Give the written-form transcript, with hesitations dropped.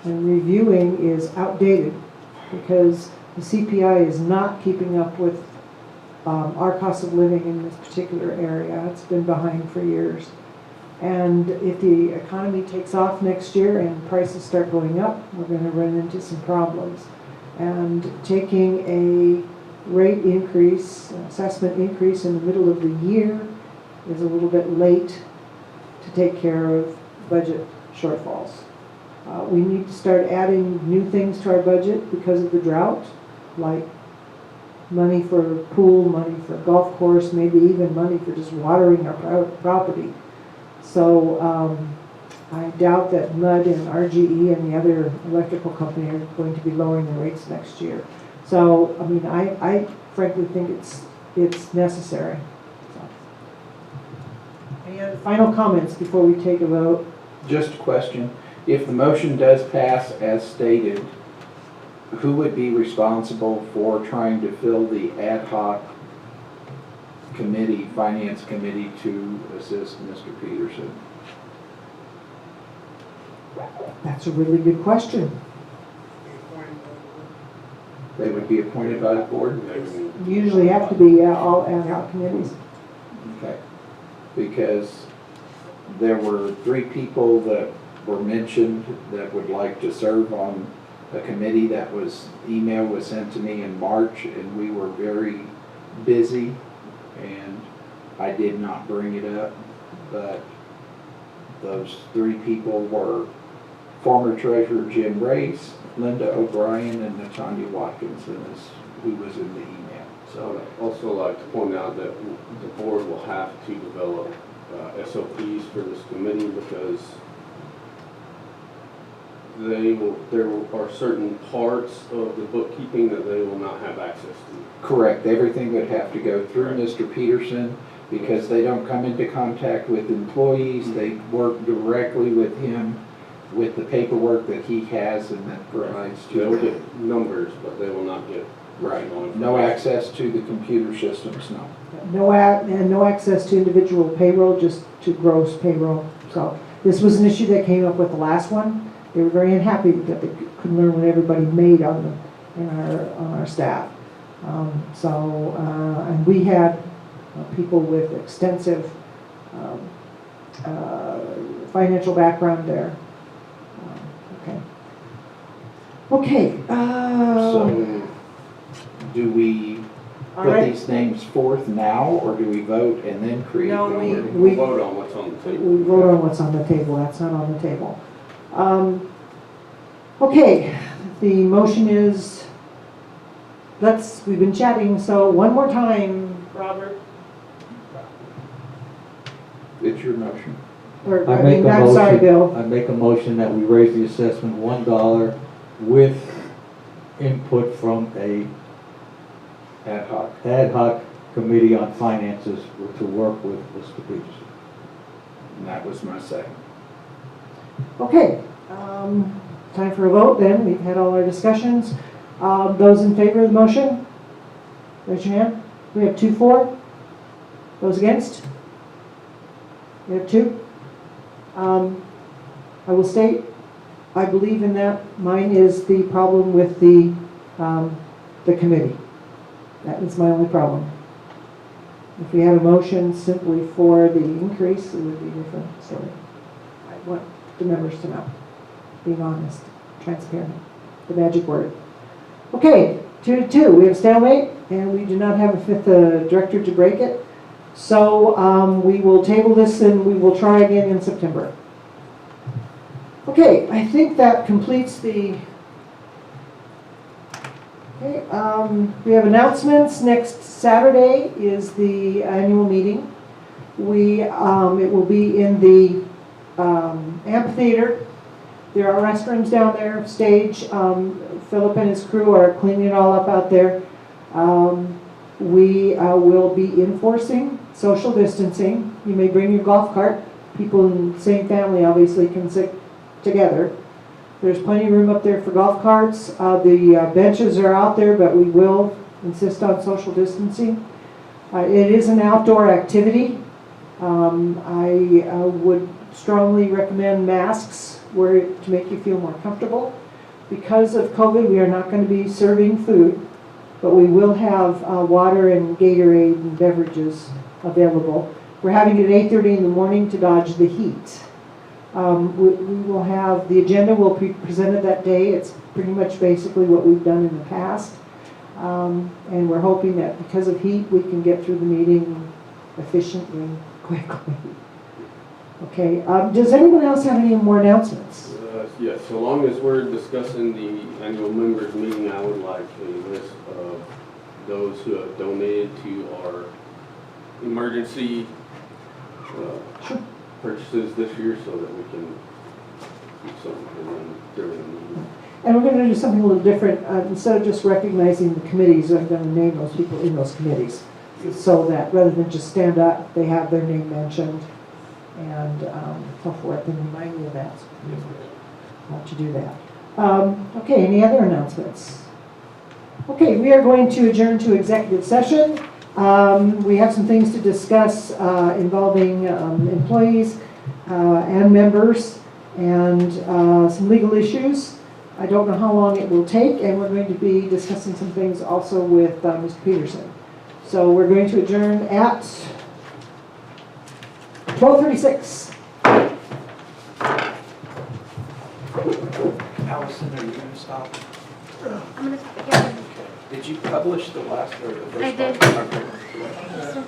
and reviewing is outdated because the CPI is not keeping up with our cost of living in this particular area. It's been behind for years. And if the economy takes off next year and prices start going up, we're going to run into some problems. And taking a rate increase, assessment increase in the middle of the year is a little bit late to take care of budget shortfalls. We need to start adding new things to our budget because of the drought, like money for pool, money for golf course, maybe even money for just watering our property. So I doubt that MUD and RGE and the other electrical company are going to be lowering the rates next year. So, I mean, I frankly think it's necessary. So. Any other final comments before we take a vote? Just a question. If the motion does pass as stated, who would be responsible for trying to fill the ad hoc committee, finance committee, to assist Mr. Peterson? That's a really good question. They would be appointed by the board? Usually have to be all ad hoc committees. Okay. Because there were 3 people that were mentioned that would like to serve on a committee. That email was sent to me in March, and we were very busy, and I did not bring it up, but those 3 people were former treasurer Jim Race, Linda O'Brien, and Natanya Watkinson, who was in the email. So I'd also like to point out that the board will have to develop SOPs for this committee, because there are certain parts of the bookkeeping that they will not have access to. Correct. Everything would have to go through Mr. Peterson, because they don't come into contact with employees. They work directly with him with the paperwork that he has and that provides to They'll them. get numbers, but they will not get Right. No access to the computer systems, no. No access to individual payroll, just to gross payroll. So this was an issue that came up with the last one. They were very unhappy that they couldn't learn what everybody made on our staff. And we had people with extensive financial background there. Okay. So do we put these names forth now, or do we vote and then create? No, We'll vote on what's on the table. We vote on what's on the table. That's not on the table. Okay, the motion is, we've been chatting, so one more time, Robert. It's your motion. I'm sorry, Bill. I make a motion that we raise the assessment $1 with input from a ad hoc committee on finances to work with Mr. Peterson. And that was my second. Okay, time for a vote then. We've had all our discussions. Those in favor of the motion, raise your hand. We have 2 for. Those against? We have 2. I will state, I believe in that. Mine is the problem with the committee. That is my only problem. If we had a motion simply for the increase, it would be a different story. I want the members to know. Being honest, transparent, the magic word. Okay, 2-2. We have stalemate, and we do not have a 5th director to break it. So we will table this, and we will try again in September. Okay, I think that completes the. Okay, we have announcements. Next Saturday is the annual meeting. It will be in the amphitheater. There are restrooms down there, stage. Philip and his crew are cleaning it all up out there. We will be enforcing social distancing. You may bring your golf cart. People in the same family obviously can sit together. There's plenty of room up there for golf carts. The benches are out there, but we will insist on social distancing. It is an outdoor activity. I would strongly recommend masks to make you feel more comfortable. Because of COVID, we are not going to be serving food, but we will have water and Gatorade and beverages available. We're having it at 8:30 in the morning to dodge the heat. We will have, the agenda will be presented that day. It's pretty much basically what we've done in the past. And we're hoping that because of heat, we can get through the meeting efficiently, quickly. Okay, does anyone else have any more announcements? Yes, so long as we're discussing the annual members meeting, I would like a list of those who have donated to our emergency purchases this year so that we can do something during the meeting. And we're going to do something a little different. Instead of just recognizing the committees, I'm going to name those people in those committees. So that rather than just stand up, they have their name mentioned and so forth, and remind me of that. How to do that. Okay, any other announcements? Okay, we are going to adjourn to executive session. We have some things to discuss involving employees and members and some legal issues. I don't know how long it will take, and we're going to be discussing some things also with Mr. Peterson. So we're going to adjourn at 12:36. Allison, are you gonna stop? I'm gonna, yeah, Did you publish the last or the first? I did. part? Okay. so